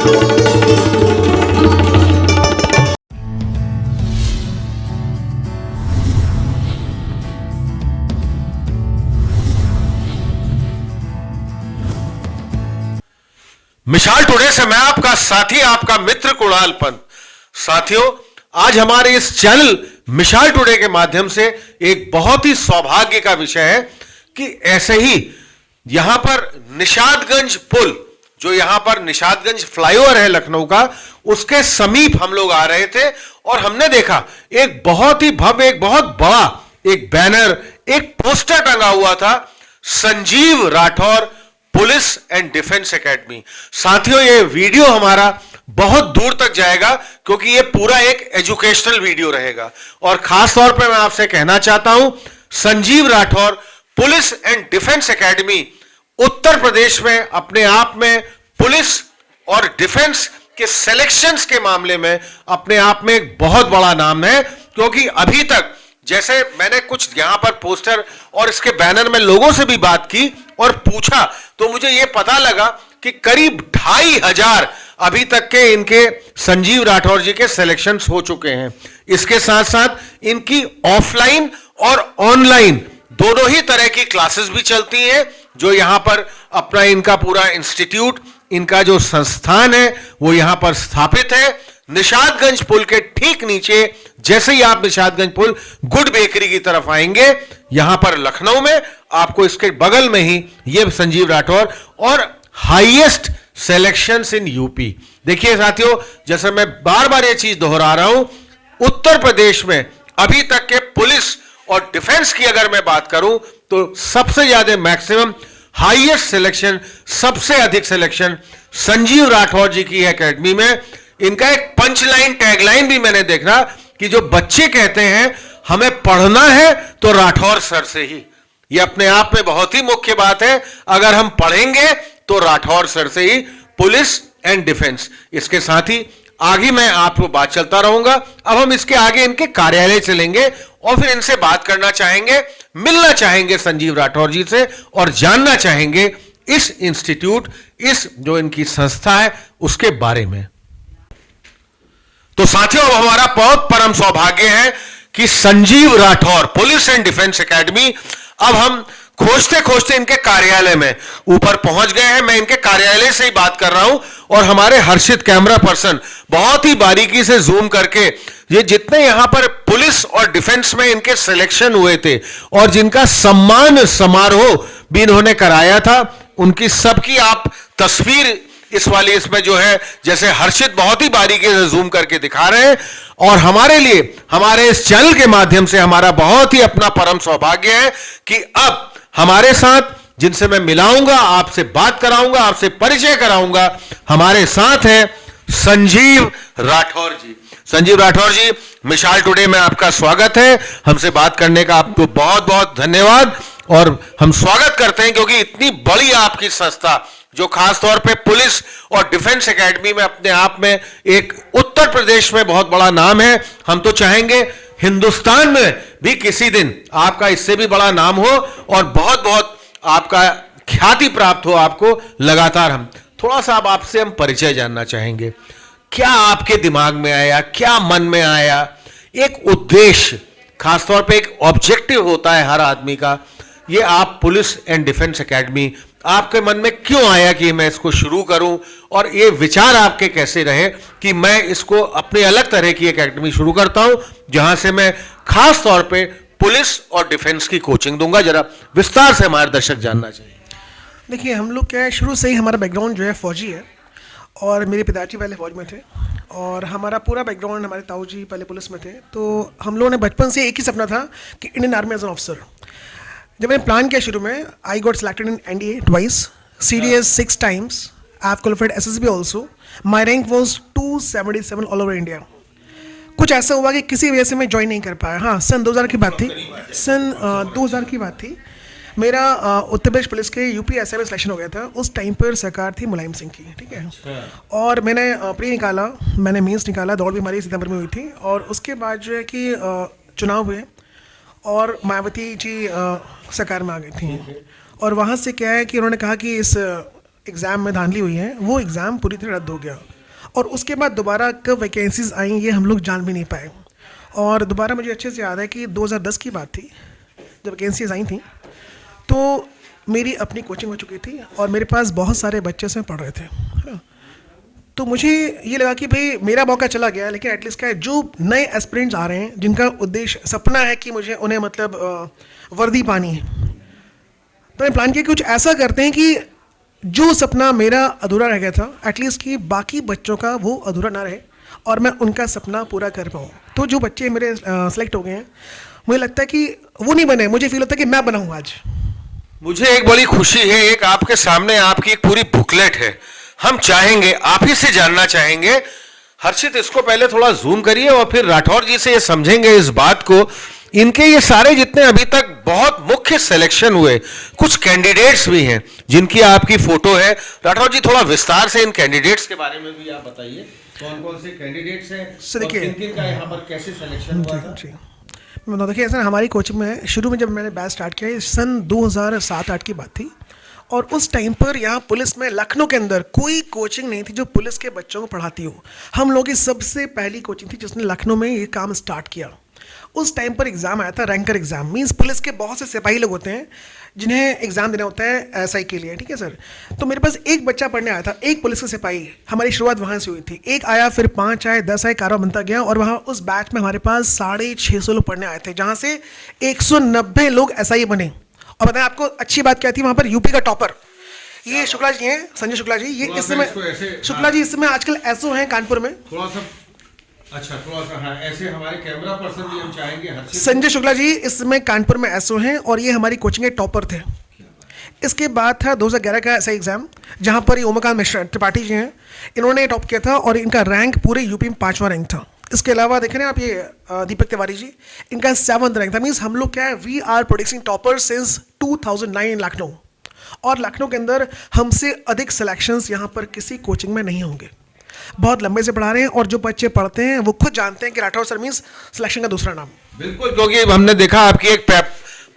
मिसाल टुडे से मैं आपका साथी, आपका मित्र कुणाल पंत। साथियों, आज हमारे इस चैनल मिसाल टुडे के माध्यम से एक बहुत ही सौभाग्य का विषय है कि ऐसे ही यहां पर निषादगंज पुल, जो यहां पर निषादगंज फ्लाईओवर है लखनऊ का, उसके समीप हम लोग आ रहे थे और हमने देखा एक बहुत ही भव्य, एक बहुत बड़ा एक बैनर, एक पोस्टर टंगा हुआ था, Sanjeev Rathore police and defence academy. साथियों, ये वीडियो हमारा बहुत दूर तक जाएगा क्योंकि ये पूरा एक एजुकेशनल वीडियो रहेगा और खास तौर पे मैं आपसे कहना चाहता हूं, Sanjeev Rathore police and defence academy Uttar Pradesh में अपने आप में पुलिस और डिफेंस के सिलेक्शंस के मामले में अपने आप में एक बहुत बड़ा नाम है। क्योंकि अभी तक जैसे मैंने कुछ यहां पर पोस्टर और इसके बैनर में लोगों से भी बात की और पूछा तो मुझे यह पता लगा कि करीब 2500 अभी तक के इनके संजीव राठौर जी के सिलेक्शंस हो चुके हैं। इसके साथ साथ इनकी ऑफलाइन और ऑनलाइन दोनों ही तरह की क्लासेस भी चलती हैं, जो यहां पर अपना इनका पूरा इंस्टीट्यूट, इनका जो संस्थान है वो यहां पर स्थापित है निषादगंज पुल के ठीक नीचे। जैसे ही आप निषादगंज पुल गुड बेकरी की तरफ आएंगे, यहां पर लखनऊ में आपको इसके बगल में ही ये संजीव राठौर और हाईएस्ट सिलेक्शंस इन यूपी। देखिए साथियों, जैसे मैं बार बार ये चीज दोहरा रहा हूं, उत्तर प्रदेश में अभी तक के पुलिस और डिफेंस की अगर मैं बात करूं तो सबसे ज्यादा मैक्सिमम हाईएस्ट सिलेक्शन, सबसे अधिक सिलेक्शन संजीव राठौर जी की एकेडमी में। इनका एक पंच लाइन, टैगलाइन भी मैंने देखा कि जो बच्चे कहते हैं हमें पढ़ना है तो राठौर सर से ही। ये अपने आप में बहुत ही मुख्य बात है। अगर हम पढ़ेंगे तो राठौर सर से ही, पुलिस एंड डिफेंस। इसके साथ ही आगे मैं आपको बात चलता रहूंगा। अब हम इसके आगे इनके कार्यालय चलेंगे और फिर इनसे बात करना चाहेंगे, मिलना चाहेंगे संजीव राठौर जी से और जानना चाहेंगे इस इंस्टीट्यूट, इस जो इनकी संस्था है उसके बारे में। तो साथियों, अब हमारा बहुत परम सौभाग्य है कि Sanjeev Rathore police and defence academy, अब हम खोजते खोजते इनके कार्यालय में ऊपर पहुंच गए हैं। मैं इनके कार्यालय से ही बात कर रहा हूं और हमारे हर्षित कैमरा पर्सन बहुत ही बारीकी से जूम करके ये जितने यहां पर पुलिस और डिफेंस में इनके सिलेक्शन हुए थे और जिनका सम्मान समारोह भी इन्होंने कराया था, उनकी सबकी आप तस्वीर इस वाली इसमें जो है, जैसे हर्षित बहुत ही बारीकी से जूम करके दिखा रहे हैं। और हमारे लिए, हमारे इस चैनल के माध्यम से हमारा बहुत ही अपना परम सौभाग्य है कि अब हमारे साथ, जिनसे मैं मिलाऊंगा, आपसे बात कराऊंगा, आपसे परिचय कराऊंगा, हमारे साथ हैं संजीव राठौर जी। संजीव राठौर जी, मिसाल टुडे में आपका स्वागत है। हमसे बात करने का आपको बहुत बहुत धन्यवाद और हम स्वागत करते हैं क्योंकि इतनी बड़ी आपकी संस्था, जो खास तौर पे पुलिस और डिफेंस एकेडमी में अपने आप में एक उत्तर प्रदेश में बहुत बड़ा नाम है। हम तो चाहेंगे हिंदुस्तान में भी किसी दिन आपका इससे भी बड़ा नाम हो और बहुत बहुत आपका ख्याति प्राप्त हो आपको लगातार। हम थोड़ा सा अब आपसे हम परिचय जानना चाहेंगे। क्या आपके दिमाग में आया, क्या मन में आया, एक उद्देश्य, खासतौर पे एक ऑब्जेक्टिव होता है हर आदमी का, ये आप पुलिस एंड डिफेंस एकेडमी आपके मन में क्यों आया कि मैं इसको शुरू करूं, और ये विचार आपके कैसे रहे कि मैं इसको अपने अलग तरह की एकेडमी शुरू करता हूं जहां से मैं खास तौर पे पुलिस और डिफेंस की कोचिंग दूंगा। जरा विस्तार से हमारे दर्शक जानना चाहिए। देखिए, हम लोग क्या है, शुरू से ही हमारा बैकग्राउंड जो है फौजी है और मेरे पिताजी पहले फौज में थे और हमारा पूरा बैकग्राउंड, हमारे ताऊ जी पहले पुलिस में थे। तो हम लोगों ने बचपन से एक ही सपना था कि Indian army as an officer. जब मैंने प्लान किया शुरू में, I got selected in NDA twice, CDS 6 times, I have qualified SSB also. My rank was 277 all over India. कुछ ऐसा हुआ कि किसी वजह से मैं ज्वाइन नहीं कर पाया। हाँ, सन 2000 की बात थी, सन 2000 की बात थी। मेरा उत्तर प्रदेश पुलिस के UPSI में सिलेक्शन हो गया था। उस टाइम पर सरकार थी मुलायम सिंह की, ठीक है। और मैंने प्री निकाला, मैंने मीन्स निकाला, दौड़ भी हमारी सितंबर में हुई थी। और उसके बाद जो है कि चुनाव हुए और मायावती जी सरकार में आ गई थी। और वहाँ से क्या है कि उन्होंने कहा कि इस एग्ज़ाम में धांधली हुई है, वो एग्ज़ाम पूरी तरह रद्द हो गया। और उसके बाद दोबारा कब वैकेंसीज आई ये हम लोग जान भी नहीं पाए। और दोबारा मुझे अच्छे से याद है कि 2010 की बात थी जब वैकेंसीज आई थी, तो मेरी अपनी कोचिंग हो चुकी थी और मेरे पास बहुत सारे बच्चे उसमें पढ़ रहे थे, है ना। तो मुझे ये लगा कि भाई मेरा मौका चला गया, लेकिन एटलीस्ट क्या है, जो नए एस्पिरेंट्स आ रहे हैं जिनका उद्देश्य सपना है कि मुझे उन्हें मतलब वर्दी पानी है, तो मैंने प्लान किया कि कुछ ऐसा करते हैं कि जो सपना मेरा अधूरा रह गया था एटलीस्ट कि बाकी बच्चों का वो अधूरा ना रहे और मैं उनका सपना पूरा कर पाऊँ। तो जो बच्चे मेरे सेलेक्ट हो गए हैं, मुझे लगता है कि वो नहीं बने, मुझे फील होता है कि मैं बना हूँ आज। मुझे एक बड़ी खुशी है, एक आपके सामने आपकी एक पूरी बुकलेट है। हम चाहेंगे, आप ही से जानना चाहेंगे, हर्षित इसको पहले थोड़ा जूम करिए और फिर राठौर जी से ये समझेंगे इस बात को। इनके ये सारे जितने अभी तक बहुत मुख्य सिलेक्शन हुए, कुछ कैंडिडेट्स भी हैं जिनकी आपकी फोटो है। राठौर जी थोड़ा विस्तार से इन कैंडिडेट्स के बारे में भी आप बताइए, कौन कौन से कैंडिडेट्स हैं और किन-किन का यहाँ पर कैसे सिलेक्शन हुआ था। मैं देखिए सर, हमारी कोचिंग में शुरू में जब मैंने बैच स्टार्ट किया, सन 2007-8 की बात थी, और उस टाइम पर यहाँ पुलिस में लखनऊ के अंदर कोई कोचिंग नहीं थी जो पुलिस के बच्चों को पढ़ाती हो। हम लोग की सबसे पहली कोचिंग थी जिसने लखनऊ में ये काम स्टार्ट किया। उस टाइम पर एग्ज़ाम आया था, रैंकर एग्ज़ाम, मीन्स पुलिस के बहुत से सिपाही लोग होते हैं जिन्हें एग्ज़ाम देना होता है एसआई के लिए, ठीक है सर। तो मेरे पास एक बच्चा पढ़ने आया था, एक पुलिस का सिपाही, हमारी शुरुआत वहाँ से हुई थी। एक आया, फिर 5 आए, 10 आए, कारोबार बनता गया, और वहाँ उस बैच में हमारे पास 650 लोग पढ़ने आए थे, जहाँ से 190 लोग एसआई बने। और बताएं आपको अच्छी बात क्या थी, वहाँ पर यूपी का टॉपर ये शुक्ला जी हैं, संजय शुक्ला जी। ये इस समय शुक्ला जी इस समय आजकल एसओ हैं कानपुर में। थोड़ा सा अच्छा, थोड़ा सा हाँ, ऐसे हमारे कैमरा पर्सन भी हम चाहेंगे। संजय शुक्ला जी इस समय कानपुर में एसओ हैं और ये हमारी कोचिंग के टॉपर थे। इसके बाद था 2011 का ऐसा एग्जाम जहाँ पर ये उमाकांत मिश्रा त्रिपाठी जी हैं, इन्होंने टॉप किया था और इनका रैंक पूरे यूपी में 5वां रैंक था। इसके अलावा देखें ना आप, ये दीपक तिवारी जी, इनका 7वां रैंक था। मीन्स हम लोग क्या है, we are producing topper since 2009 in Lucknow, और लखनऊ के अंदर हमसे अधिक सिलेक्शंस यहाँ पर किसी कोचिंग में नहीं होंगे। बहुत लंबे से पढ़ा रहे हैं और जो बच्चे पढ़ते हैं वो खुद जानते हैं कि राठौर सर मीन्स सिलेक्शन का दूसरा नाम। बिल्कुल, क्योंकि हमने देखा आपकी एक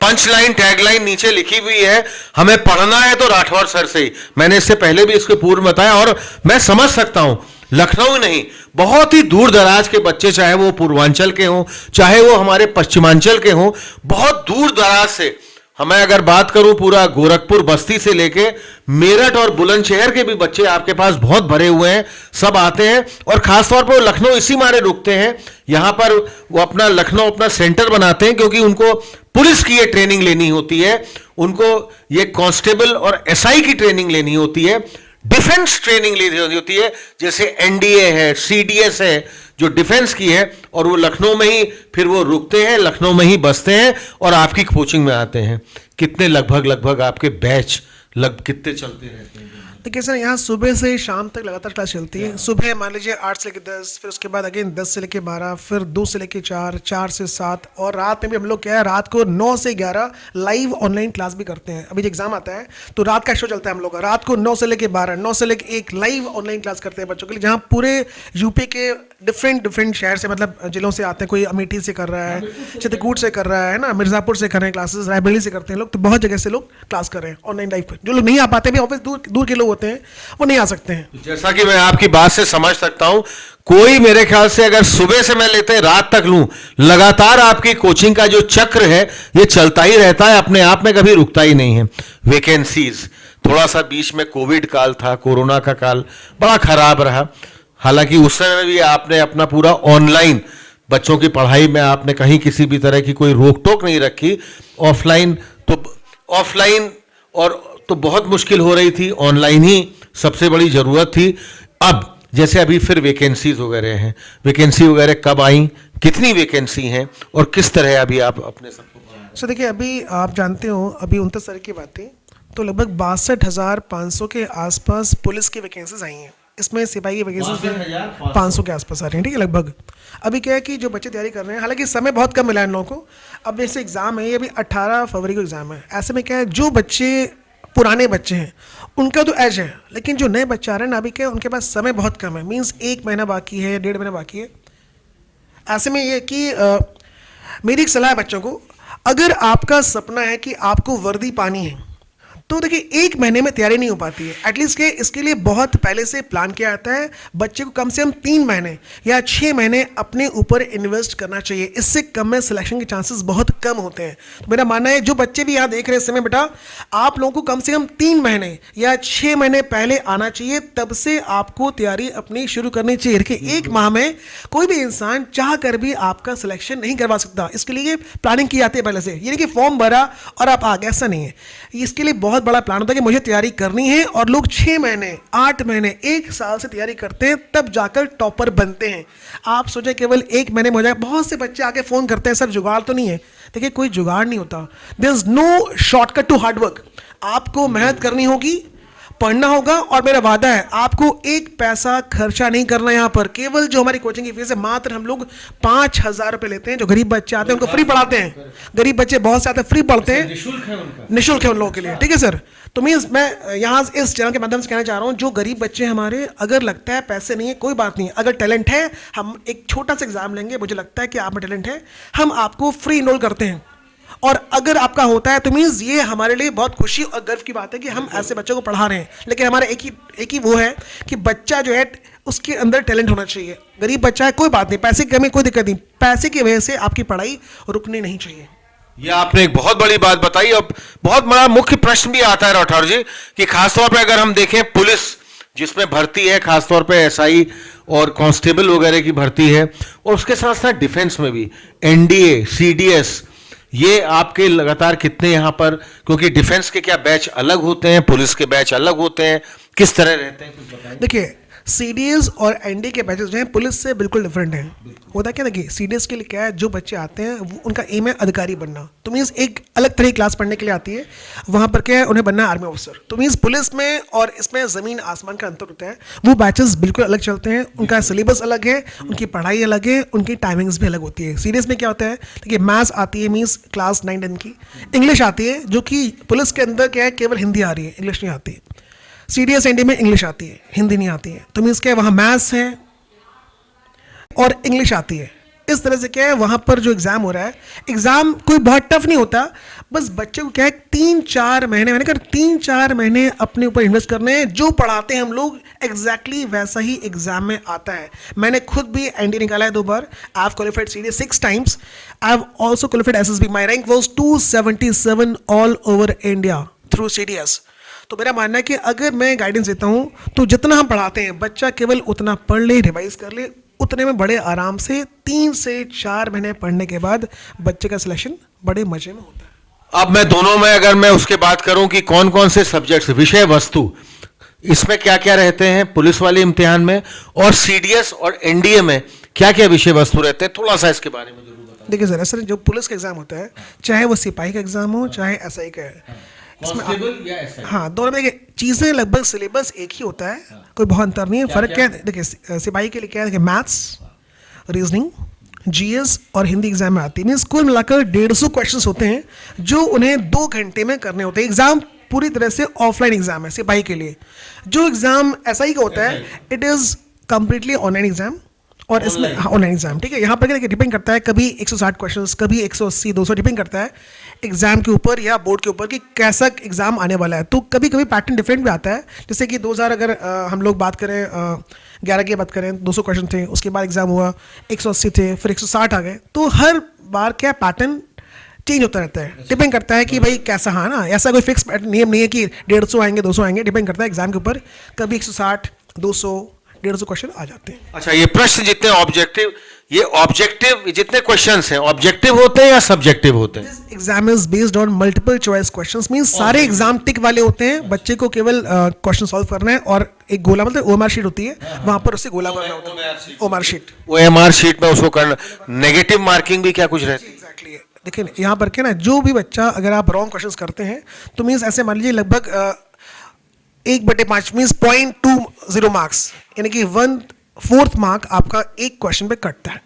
पंच लाइन टैग लाइन नीचे लिखी हुई है, हमें पढ़ना है तो राठौर सर से ही। मैंने इससे पहले भी इसको पूर्व बताया और मैं समझ सकता हूं, लखनऊ नहीं, बहुत ही दूर दराज के बच्चे, चाहे वो पूर्वांचल के हों, चाहे वो हमारे पश्चिमांचल के हों, बहुत दूर दराज से, हमें अगर बात करूं पूरा गोरखपुर बस्ती से लेके मेरठ और बुलंदशहर के भी बच्चे आपके पास बहुत भरे हुए हैं, सब आते हैं। और खासतौर पर लखनऊ इसी मारे रुकते हैं, यहां पर वो अपना लखनऊ अपना सेंटर बनाते हैं, क्योंकि उनको पुलिस की ये ट्रेनिंग लेनी होती है, उनको ये कांस्टेबल और एसआई की ट्रेनिंग लेनी होती है, डिफेंस ट्रेनिंग लेनी होती है, जैसे एनडीए है, सीडीएस है, जो डिफेंस की है, और वो लखनऊ में ही फिर वो रुकते हैं, लखनऊ में ही बसते हैं और आपकी कोचिंग में आते हैं। कितने लगभग आपके बैच कितने चलते रहते हैं? देखिए सर, यहाँ सुबह से शाम तक लगातार क्लास चलती है। सुबह मान लीजिए 8 से लेकर 10, फिर उसके बाद अगेन 10 से लेकर 12, फिर 2 से लेकर 4, 4 से 7, और रात में भी हम लोग क्या है, रात को 9 से 11 लाइव ऑनलाइन क्लास भी करते हैं। अभी जो एग्जाम आता है तो रात का शो चलता है हम लोग का, रात को 9 से लेकर 12, 9 से लेकर 1 लाइव ऑनलाइन क्लास करते हैं बच्चों के लिए, जहाँ पूरे यूपी के डिफरेंट शहर से, मतलब जिलों से आते हैं। कोई अमेठी से कर रहा है, चित्रकूट से कर रहा है ना, मिर्जापुर से कर रहे हैं क्लासेस, रायबरेली से करते हैं लोग, तो बहुत जगह से लोग क्लास कर रहे हैं ऑनलाइन लाइव पर। जो लोग नहीं आ पाते भी, ऑफिस दूर के लोग होते हैं, वो नहीं आ सकते हैं। जैसा कि मैं आपकी बात से समझ सकता हूं, कोई मेरे ख्याल से अगर सुबह से मैं लेते रात तक लूं, लगातार आपकी कोचिंग का जो चक्र है ये चलता ही रहता है, अपने आप में कभी रुकता ही नहीं है। वैकेंसीज, थोड़ा सा बीच में कोविड काल था, कोरोना का काल बड़ा खराब रहा, हालांकि उस समय में भी आपने अपना पूरा ऑनलाइन बच्चों की पढ़ाई में आपने कहीं किसी भी तरह की कोई रोक टोक नहीं रखी। ऑफलाइन और तो बहुत मुश्किल हो रही थी, ऑनलाइन ही सबसे बड़ी जरूरत थी। अब जैसे अभी फिर वैकेंसीज वगैरह हैं, वैकेंसी वगैरह कब आई, कितनी वैकेंसी हैं और किस तरह अभी आप अपने सबको पढ़ा रहे हैं? सर देखिए, अभी आप जानते हो, अभी 29 तारीख की बात थी, तो लगभग 62,500 के आसपास पुलिस की वैकेंसीज आई हैं। इसमें सिपाही की वैकेंसीज 500 के आसपास आ रही हैं, ठीक है लगभग। अभी क्या है कि जो बच्चे तैयारी कर रहे हैं, हालांकि समय बहुत कम मिला है इन लोगों को। अब जैसे एग्ज़ाम है, ये अभी 18 फरवरी को एग्ज़ाम है। ऐसे में क्या है, जो बच्चे पुराने बच्चे हैं उनका तो एज है, लेकिन जो नए बच्चे आ रहे हैं ना, अभी क्या है, उनके पास समय बहुत कम है। मीन्स 1 महीना बाकी है, 1.5 महीना बाकी है। ऐसे में ये कि मेरी एक सलाह है बच्चों को, अगर आपका सपना है कि आपको वर्दी पानी है, तो देखिए 1 महीने में तैयारी नहीं हो पाती है। एटलीस्ट के इसके लिए बहुत पहले से प्लान किया जाता है। बच्चे को कम से कम 3 महीने या 6 महीने अपने ऊपर इन्वेस्ट करना चाहिए। इससे कम में सिलेक्शन के चांसेस बहुत कम होते हैं। तो मेरा मानना है जो बच्चे भी यहाँ देख रहे हैं इस समय, बेटा आप लोगों को कम से कम 3 महीने या 6 महीने पहले आना चाहिए, तब से आपको तैयारी अपनी शुरू करनी चाहिए। देखिए 1 माह में कोई भी इंसान चाह कर भी आपका सिलेक्शन नहीं करवा सकता। इसके लिए प्लानिंग की जाती है पहले से। ये नहीं कि फॉर्म भरा और आप आ गए, ऐसा नहीं है। इसके लिए बहुत बड़ा प्लान होता है कि मुझे तैयारी करनी है, और लोग 6 महीने 8 महीने 1 साल से तैयारी करते हैं, तब जाकर टॉपर बनते हैं। आप सोचे केवल 1 महीने में हो जाए। बहुत से बच्चे आके फोन करते हैं, सर जुगाड़ तो नहीं है। देखिए कोई जुगाड़ नहीं होता। There is no shortcut to hard work. आपको मेहनत करनी होगी, पढ़ना होगा, और मेरा वादा है आपको 1 पैसा खर्चा नहीं करना। यहाँ पर केवल जो हमारी कोचिंग की फीस है, मात्र हम लोग 5,000 रुपये लेते हैं। जो गरीब बच्चे आते हैं उनको फ्री पढ़ाते हैं। गरीब बच्चे बहुत से आते हैं, फ्री पढ़ते हैं, निःशुल्क है उन लोगों के लिए। ठीक है सर। तो मीन्स मैं यहाँ इस चैनल के माध्यम से कहना चाह रहा हूँ, जो गरीब बच्चे हमारे, अगर लगता है पैसे नहीं है कोई बात नहीं, अगर टैलेंट है, हम एक छोटा सा एग्जाम लेंगे, मुझे लगता है कि आप में टैलेंट है, हम आपको फ्री इनरोल करते हैं। और अगर आपका होता है तो मीन्स ये हमारे लिए बहुत खुशी और गर्व की बात है कि हम ऐसे बच्चों को पढ़ा रहे हैं। लेकिन हमारा एक ही वो है कि बच्चा जो है उसके अंदर टैलेंट होना चाहिए। गरीब बच्चा है कोई बात नहीं, पैसे की कमी कोई दिक्कत नहीं, पैसे की वजह से आपकी पढ़ाई रुकनी नहीं चाहिए। ये आपने एक बहुत बड़ी बात बताई। और बहुत बड़ा मुख्य प्रश्न भी आता है राठौर जी कि खासतौर पे अगर हम देखें पुलिस जिसमें भर्ती है, खासतौर पे एसआई और कांस्टेबल वगैरह की भर्ती है, और उसके साथ साथ डिफेंस में भी एनडीए, सीडीएस, ये आपके लगातार कितने यहाँ पर, क्योंकि डिफेंस के क्या बैच अलग होते हैं, पुलिस के बैच अलग होते हैं, किस तरह रहते हैं, कुछ बताएं। देखिए सीडीएस और एनडी के बैचेस जो हैं पुलिस से बिल्कुल डिफरेंट हैं। होता क्या, देखिए सीडीएस के लिए क्या है, जो बच्चे आते हैं वो उनका एम है अधिकारी बनना। तो मीन्स एक अलग तरह की क्लास पढ़ने के लिए आती है। वहाँ पर क्या है, उन्हें बनना है आर्मी ऑफिसर। तो मीन्स पुलिस में और इसमें ज़मीन आसमान का अंतर होता है। वो बैचेस बिल्कुल अलग चलते हैं, उनका सिलेबस अलग है, उनकी पढ़ाई अलग है, उनकी टाइमिंग्स भी अलग होती है। सीडीएस में क्या होता है, देखिए मैथ्स आती है, मीन्स क्लास 9-10 की, इंग्लिश आती है, जो कि पुलिस के अंदर क्या है, केवल हिंदी आ रही है, इंग्लिश नहीं आती। सीडीएस एनडी में इंग्लिश आती है, हिंदी नहीं आती है। तो मीन्स क्या है, वहाँ मैथ्स है और इंग्लिश आती है। इस तरह से क्या है, वहाँ पर जो एग्ज़ाम हो रहा है, एग्ज़ाम कोई बहुत टफ नहीं होता। बस बच्चे को क्या है 3-4 महीने, मैंने कहा 3-4 महीने अपने ऊपर इन्वेस्ट करने हैं। जो पढ़ाते हैं हम लोग एग्जैक्टली वैसा ही एग्जाम में आता है। मैंने खुद भी एनडी निकाला है 2 बार। I have qualified CDS 6 times। I have also qualified SSB. My rank was 277 all over India through CDS. तो मेरा मानना है कि अगर मैं गाइडेंस देता हूँ तो जितना हम पढ़ाते हैं बच्चा केवल उतना पढ़ ले, रिवाइज कर ले, उतने में बड़े आराम से 3 से 4 महीने पढ़ने के बाद बच्चे का सिलेक्शन बड़े मजे में होता है। अब मैं दोनों में अगर मैं उसके बात करूं कि कौन कौन से सब्जेक्ट्स, विषय वस्तु इसमें क्या क्या रहते हैं पुलिस वाले इम्तिहान में, और सीडीएस और एनडीए में क्या क्या विषय वस्तु रहते हैं, थोड़ा सा इसके बारे में जरूर बताएं। देखिए सर, सर जो पुलिस का एग्जाम होता है, चाहे वो सिपाही का एग्जाम हो चाहे एसआई का है, हाँ दोनों में देखिए चीज़ें लगभग सिलेबस एक ही होता है। कोई बहुत अंतर नहीं है। फर्क क्या है, देखिए सिपाही के लिए क्या है, देखिए मैथ्स, रीजनिंग, जीएस और हिंदी एग्जाम में आती है। मीन्स कुल मिलाकर 150 क्वेश्चंस होते हैं जो उन्हें 2 घंटे में करने होते हैं। एग्जाम पूरी तरह से ऑफलाइन एग्जाम है सिपाही के लिए। जो एग्जाम एसआई का होता है, it is completely online exam, और इसमें ऑनलाइन एग्जाम, ठीक है। यहाँ पर क्या डिपेंड करता है, कभी 160 क्वेश्चंस, कभी 180, 200, डिपेंड करता है एग्जाम के ऊपर या बोर्ड के ऊपर कि कैसा एग्जाम आने वाला है। तो कभी कभी पैटर्न डिफरेंट भी आता है। जैसे कि 2000 अगर हम लोग बात करें 11 की बात करें, 200 क्वेश्चन थे, उसके बाद एग्जाम हुआ 180 थे, फिर 160 आ गए। तो हर बार क्या पैटर्न चेंज होता रहता है। डिपेंड करता है कि भाई कैसा, हाँ ना, ऐसा कोई फिक्स नियम नहीं है कि 150 आएंगे 200 आएंगे। डिपेंड करता है एग्जाम के ऊपर, कभी 160, 200, 150 क्वेश्चन आ जाते हैं। अच्छा, ये प्रश्न जितने ऑब्जेक्टिव, ये ऑब्जेक्टिव जितने क्वेश्चंस हैं ऑब्जेक्टिव होते हैं या सब्जेक्टिव होते हैं? Exam is based on multiple choice questions. Means सारे एग्जाम टिक वाले होते हैं। बच्चे को केवल क्वेश्चन सॉल्व करना है, और एक गोला मतलब ओएमआर शीट होती है, वहां पर उससे गोला भरना होता है। ओएमआर शीट, ओएमआर शीट में उसको करना। नेगेटिव मार्किंग भी क्या कुछ रहती है? एग्जैक्टली। देखिए यहाँ पर क्या ना, जो भी बच्चा अगर आप रॉन्ग क्वेश्चंस करते हैं तो मीन्स ऐसे मान लीजिए लगभग 1/5 मीन्स 0.20 मार्क्स, यानी कि 1/4 मार्क आपका एक क्वेश्चन पे कटता है।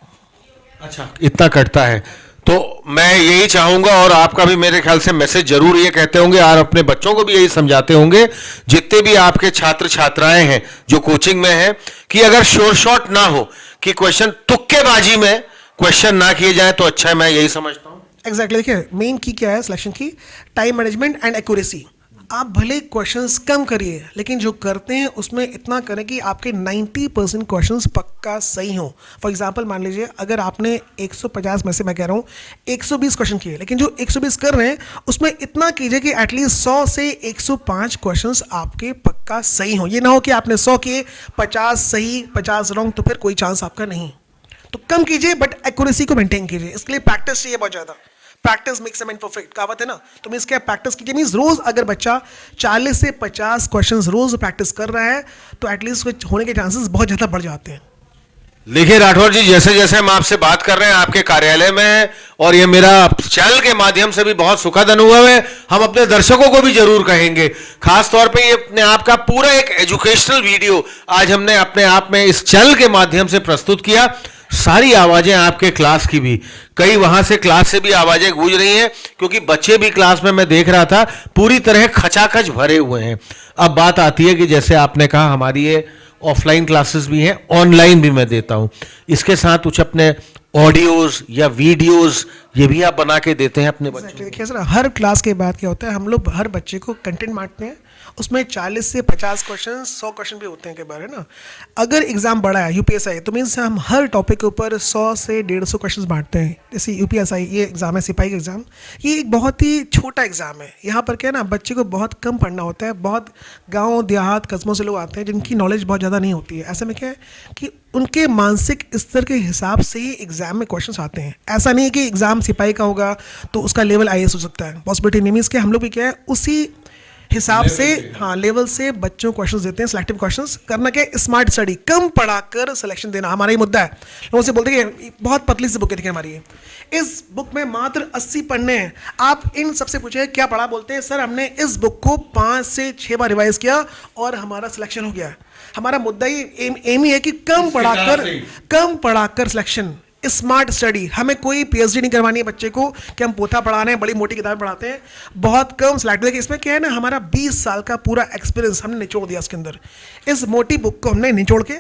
अच्छा, इतना कटता है। तो मैं यही चाहूंगा, और आपका भी मेरे ख्याल से मैसेज जरूर ये कहते होंगे, और अपने बच्चों को भी यही समझाते होंगे, जितने भी आपके छात्र छात्राएं हैं जो कोचिंग में हैं, कि अगर श्योर शॉट ना हो कि क्वेश्चन तुक्केबाजी में क्वेश्चन ना किए जाए तो अच्छा है। मैं यही समझता हूं। एग्जैक्टली। देखिए मेन की क्या है सिलेक्शन की, टाइम मैनेजमेंट एंड एक्यूरेसी। आप भले क्वेश्चंस कम करिए, लेकिन जो करते हैं उसमें इतना करें कि आपके 90% क्वेश्चंस पक्का सही हों। फॉर एग्जांपल मान लीजिए अगर आपने 150 में से मैं कह रहा हूँ 120 क्वेश्चन किए, लेकिन जो 120 कर रहे हैं उसमें इतना कीजिए कि एटलीस्ट 100 से 105 क्वेश्चंस आपके पक्का सही हों। ये ना हो कि आपने 100 किए 50 सही 50 रॉन्ग, तो फिर कोई चांस आपका नहीं। तो कम कीजिए बट एक्यूरेसी को मेंटेन कीजिए। इसके लिए प्रैक्टिस चाहिए बहुत ज़्यादा। Practice makes a man perfect कहावत है ना। तो मीन्स क्या, प्रैक्टिस कीजिए। मीन्स रोज अगर बच्चा 40 से 50 क्वेश्चंस रोज प्रैक्टिस कर रहा है तो एटलीस्ट होने के चांसेस बहुत ज़्यादा बढ़ जाते हैं। देखिए राठौर जी, जैसे जैसे हम आपसे बात कर रहे हैं आपके कार्यालय में, और ये मेरा चैनल के माध्यम से भी बहुत सुखद अनुभव है, हम अपने दर्शकों को भी जरूर कहेंगे। खास तौर पे ये अपने आप का पूरा एक एजुकेशनल वीडियो आज हमने अपने आप में इस चैनल के माध्यम से प्रस्तुत किया। सारी आवाजें आपके क्लास की भी, कई वहां से क्लास से भी आवाजें गूंज रही हैं, क्योंकि बच्चे भी क्लास में मैं देख रहा था पूरी तरह खचाखच भरे हुए हैं। अब बात आती है कि जैसे आपने कहा हमारी ये ऑफलाइन क्लासेस भी हैं, ऑनलाइन भी मैं देता हूं, इसके साथ कुछ अपने ऑडियोज या वीडियोज ये भी आप बना के देते हैं अपने बच्चों को? देखिए सर, हर क्लास के बाद क्या होता है, हम लोग हर बच्चे को कंटेंट बांटते हैं। उसमें 40 से 50 क्वेश्चन 100 क्वेश्चन भी होते हैं कई बार, है ना। अगर एग्जाम बड़ा है यूपीएसआई, तो मीन्स हम हर टॉपिक के ऊपर 100 से 150 क्वेश्चन बांटते हैं। जैसे यूपीएसआई ये एग्जाम है, सिपाही का एग्जाम, ये एक बहुत ही छोटा एग्जाम है। यहाँ पर क्या है ना, बच्चे को बहुत कम पढ़ना होता है। बहुत गाँव देहात कस्बों से लोग आते हैं जिनकी नॉलेज बहुत ज़्यादा नहीं होती है। ऐसे में क्या है कि उनके मानसिक स्तर के हिसाब से ही एग्जाम में क्वेश्चंस आते हैं। ऐसा नहीं है कि एग्जाम सिपाही का होगा तो उसका लेवल आईएएस हो सकता है, पॉसिबिलिटी नहीं। मीन्स कि हम लोग भी क्या है उसी हिसाब से, हाँ, लेवल से बच्चों को क्वेश्चंस देते हैं। सिलेक्टिव क्वेश्चंस करना क्या है, स्मार्ट स्टडी, कम पढ़ाकर सिलेक्शन देना हमारा ही मुद्दा है। लोगों से बोलते हैं कि बहुत पतली सी बुक है, देखिए हमारी है, इस बुक में मात्र 80 पन्ने हैं। आप इन सबसे पूछे क्या पढ़ा, बोलते हैं सर हमने इस बुक को 5 से 6 बार रिवाइज किया और हमारा सिलेक्शन हो गया। हमारा मुद्दा ही एम ही है कि कम पढ़ाकर सिलेक्शन, स्मार्ट स्टडी। हमें कोई पीएचडी नहीं करवानी है बच्चे को कि हम पोथा पढ़ा रहे हैं, बड़ी मोटी किताबें पढ़ाते हैं। बहुत कम सिलेक्ट। देखिए इसमें क्या है ना, हमारा 20 साल का पूरा एक्सपीरियंस हमने निचोड़ दिया इसके अंदर। इस मोटी बुक को हमने निचोड़ के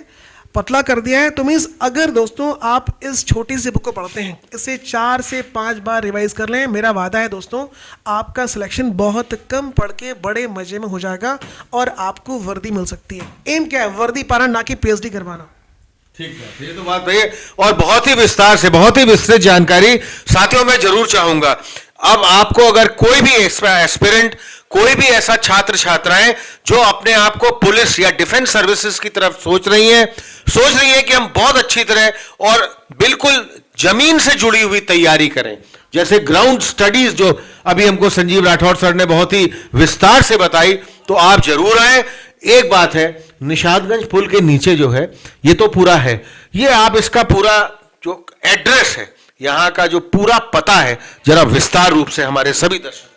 पतला कर दिया है। तो मीन्स अगर दोस्तों आप इस छोटी सी बुक को पढ़ते हैं, इसे 4 से 5 बार रिवाइज कर लें, मेरा वादा है दोस्तों आपका सिलेक्शन बहुत कम पढ़ के बड़े मजे में हो जाएगा और आपको वर्दी मिल सकती है। एम क्या है, वर्दी पाना, ना कि पीएचडी करवाना। ठीक है, ये तो बात भाई है, और बहुत ही विस्तार से, बहुत ही विस्तृत जानकारी साथियों मैं जरूर चाहूंगा। अब आपको अगर कोई भी एस्पिरेंट, कोई भी ऐसा छात्र छात्राएं जो अपने आप को पुलिस या डिफेंस सर्विसेज की तरफ सोच रही है कि हम बहुत अच्छी तरह और बिल्कुल जमीन से जुड़ी हुई तैयारी करें, जैसे ग्राउंड स्टडीज जो अभी हमको संजीव राठौर सर ने बहुत ही विस्तार से बताई, तो आप जरूर आए। एक बात है, निषादगंज पुल के नीचे जो है ये तो पूरा है, ये आप इसका पूरा जो एड्रेस है, यहां का जो पूरा पता है, जरा विस्तार रूप से हमारे सभी दर्शक।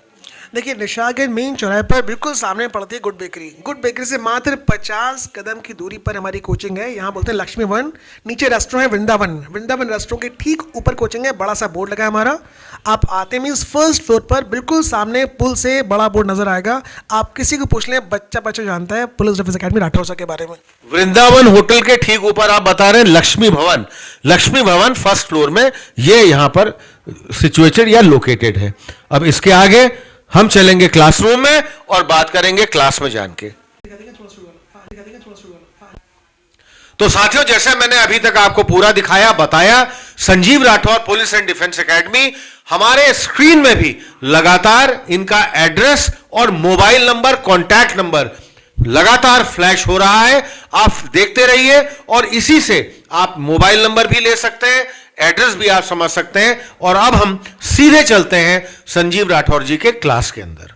देखिए निशागंज मेन चौराहे पर बिल्कुल सामने पड़ती है गुड बेकरी। गुड बेकरी से मात्र 50 कदम की दूरी पर हमारी कोचिंग है। यहाँ बोलते हैं लक्ष्मी वन, नीचे रेस्टोरेंट है वृंदावन। वृंदावन रेस्टोरेंट के ठीक ऊपर कोचिंग है, बड़ा सा बोर्ड लगा है हमारा। आप आते मीन्स फर्स्ट फ्लोर पर बिल्कुल सामने पुल से बड़ा बोर्ड नजर आएगा। आप किसी को पूछ लें, बच्चा जानता है police defence academy Rathore sir के बारे में। वृंदावन होटल के ठीक ऊपर आप बता रहे हैं लक्ष्मी भवन। लक्ष्मी भवन फर्स्ट फ्लोर में ये यहाँ पर सिचुएटेड या लोकेटेड है। अब इसके आगे हम चलेंगे क्लासरूम में और बात करेंगे क्लास में जान के। तो साथियों, जैसे मैंने अभी तक आपको पूरा दिखाया, बताया, Sanjeev Rathore police and defence academy, हमारे स्क्रीन में भी लगातार इनका एड्रेस और मोबाइल नंबर, कॉन्टैक्ट नंबर लगातार फ्लैश हो रहा है। आप देखते रहिए और इसी से आप मोबाइल नंबर भी ले सकते हैं, एड्रेस भी आप समझ सकते हैं। और अब हम सीधे चलते हैं संजीव राठौर जी के क्लास के अंदर।